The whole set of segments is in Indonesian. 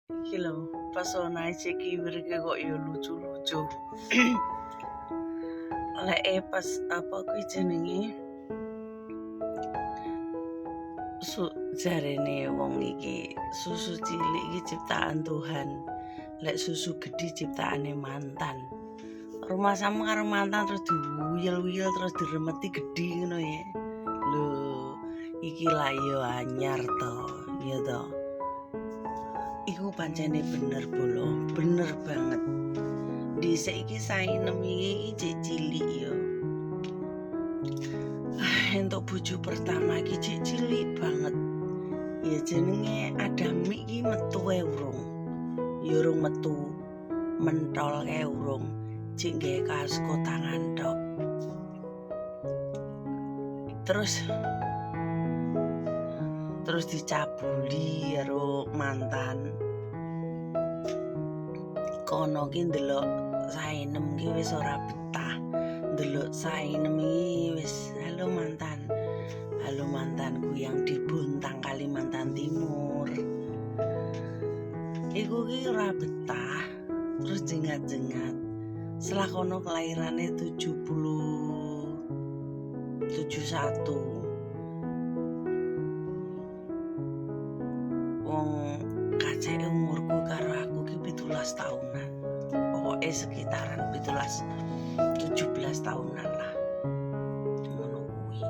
Iki lho, pesona iki mereka kok ya lucu-lucu. Lek pas apa kuwi jenenge jarene wong iki susu cilik iki ciptaan Tuhan. Lek susu gedhi ciptaane mantan. Rumah sama karo mantan terus diwuyel-wuyel terus diremeti gedhi ngono ya. Lho, iki lah ya anyar to, ya to. Iku pancene bener bolo, bener banget. Dhisik iki sainem iki cilik ya. Entuk bojo pertama iki cilik banget. Ya jenenge Adami iki metu ae urung. Ya urung metu. Mentol kae urung. Cik nggae kaos kotangan tok. Terus dicabuli karo mantan. Kono ki ndelok sainem ki wis ora betah. Ndelok sainem iki wis halo mantanku yang di Bontang Kalimantan Timur. Iku ki ora betah. Terus jengat-jengat. Setelah kono kelahirane 71. Wong kaceke umurku karo aku ki 17 tahunan. Pokoknya sekitaran 17 tahunan lah. Ngono kuwi.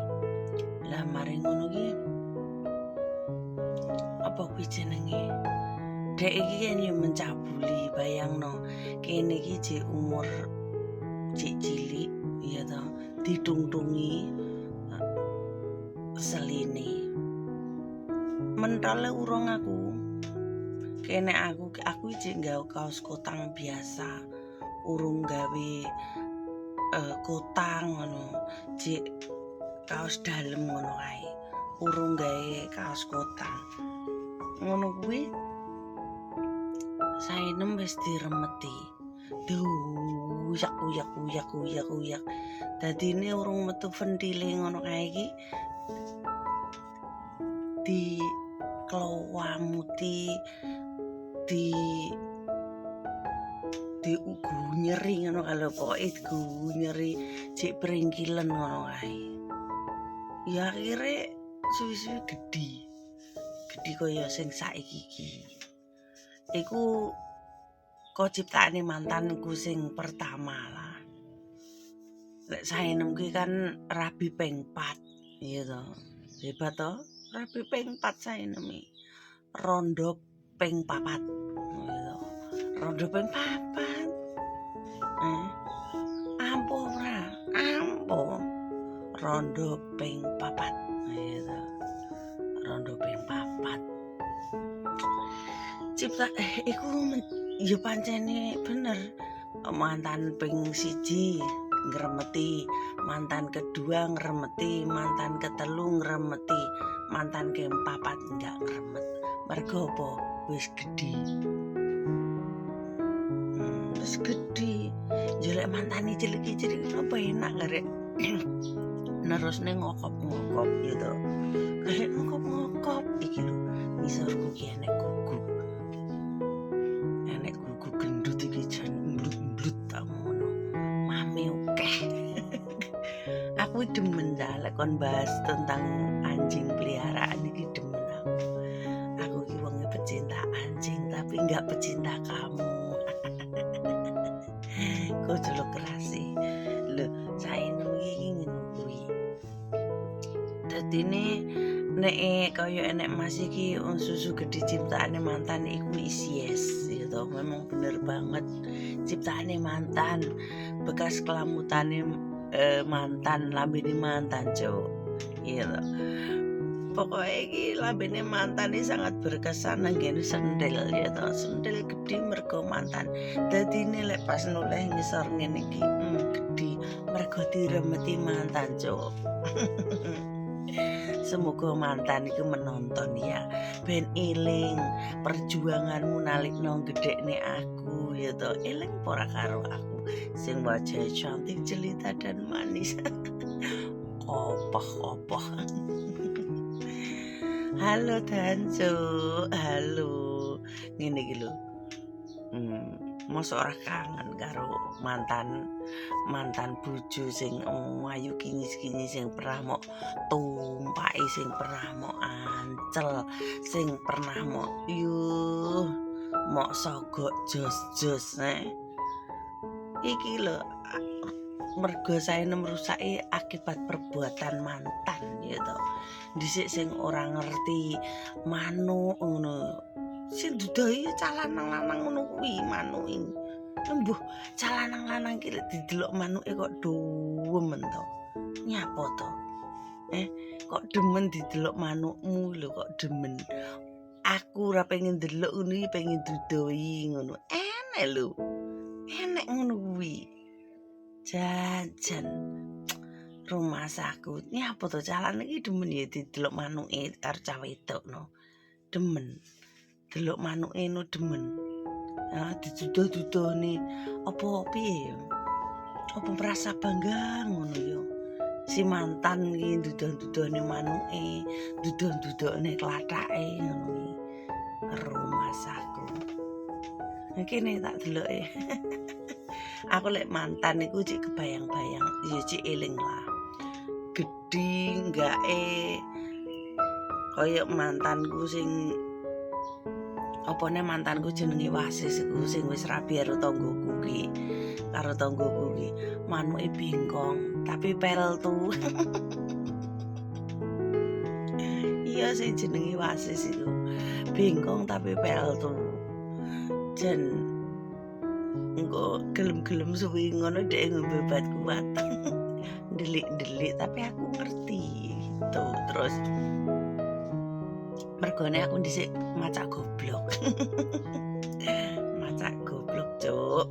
Lah mari ngono ki apa kuwi jenenge? Dek iki kan yo mencabuli, bayangno. Kene iki jek umur cilik ya to, ditungtungi seline. Mentole urung aku. Kene aku jek nggawe kaos kotang biasa. Urung gawe kotang ngono. Jek kaos dalem ngono kae. Urung gawe kaos kotang. Ngono kuwi sainem wis diremeti. Uyak. Dadine urung metu ventile ngono kae iki di klowamuti di ugu nyeri ngono kalau pokoke ugu nyeri cek pringkilen ngono kae. Ya akhire suwi-suwi gedhi kaya sing saiki iki. Iku kok ciptaane mantanku sing pertama lah. Lek saenem kuwi kan rabi ping 4, iya to. Hebat to? Rabi ping 4 saenemi. Rondo ping 4. Gitu. Rondo ping 4. Ampuh ora? Ampuh. Rondo ping 4. Gitu. Rondo ping 4. Cipta iku ya pancene bener. Mantan ping 1 ngremeti, mantan kedua ngremeti, mantan ketelu ngremeti, mantan keempat enggak ngremet. Mergo apa? Wis gedhi. Wis gedhi. Jelek mantane cilik-cilik apa enak karek. Nerusne ngokop-ngokop gitu. Karek ngokop-ngokop iki lho. Ngisorku ki enek gugu. Enek gugu gendut iki jan mblut-mblut ta ngono. Mame akeh. Aku demen lek kon bahas tentang anjing peliharaan iki demen aku. Aku ki wong pecinta anjing tapi enggak pecinta kamu. Kok jeluk kerasi. Lho, saenem iki ngono kuwi. Dadine nek kaya enek Mas iki susu gedhi ciptaane mantan iku yes gitu. Memang bener banget ciptaane mantan. Bekas kelamutane mantan, lambene mantan, Cuk. Gitu. Pokoknya iki lambene mantan ini sangat berkesan nang sendel ya to. Sendel gedhi mergo mantan. Dadine lek pas noleh ngisor ngene iki, gedhi mergo diremeti mantan, Cuk. Semoga mantan itu menonton ya. Ben eling perjuanganmu nalikno gedhekne aku ya to. Eling ora karo aku sing wajah cantik, jelita dan manis. Kopoh. Halo Tanjo, halo. ngene iki lho. Mosok ora kangen karo mantan bojo sing ayu kinyis-kinyis sing pernah mok tumpaki, sing pernah mok ancel, sing pernah mok mok sogok jos-jos iki lho mergo saene merusaki akibat perbuatan mantan gitu. Dhisik sing ora ngerti manuk ngono. Sing dudahi calanang lanang ngono kuwi manuk iki. Embuh calanang lanang ki lek didelok manuke kok demen to. Nyapa to? Kok demen didelok manukmu lho kok demen. Aku ora pengen delok ngono iki pengen dudahi ngono. Enek lho. Enek ngono kuwi. Jajan rumah saku. Nyapa to calane iki demen ya didelok manuke karo cah wedok no. Demen. Delok manuke no demen. Diduduh-duduhne apa piye ya? Apa merasa bangga ngono ya. Si mantan iki duduh-duduhne manuke, duduh-duduhne klathake ngono iki. Rumah saku. Kene tak deloke. Aku lek mantan iku cik kebayang-bayang, ya cik eling lah. Gedhi enggake kaya mantanku sing opone mantanku jenenge Wasis iku sing wis rabi karo tanggoku ki. Manuke bengkong tapi peltu. Iya sing jenenge Wasis iku. Bengkong tapi peltu. Jen engko gelem-gelem suwi ngono dhek ngombe obat kuat. Delik-delik tapi aku ngerti gitu. Terus mergone aku dhisik macak goblok. Macak goblok, Cuk.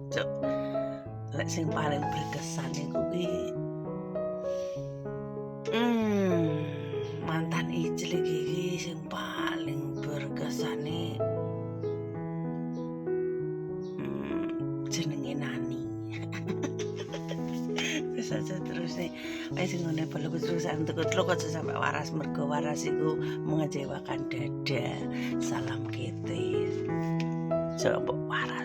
Lek sing paling berkesan iku ki mantan ijlik iki sing paling berkesane jenenge Nani. Terus nih wis ngene peluk terusan tekut aja sampai waras mergo waras iku mengecewakan dada. Salam kete. Coba waras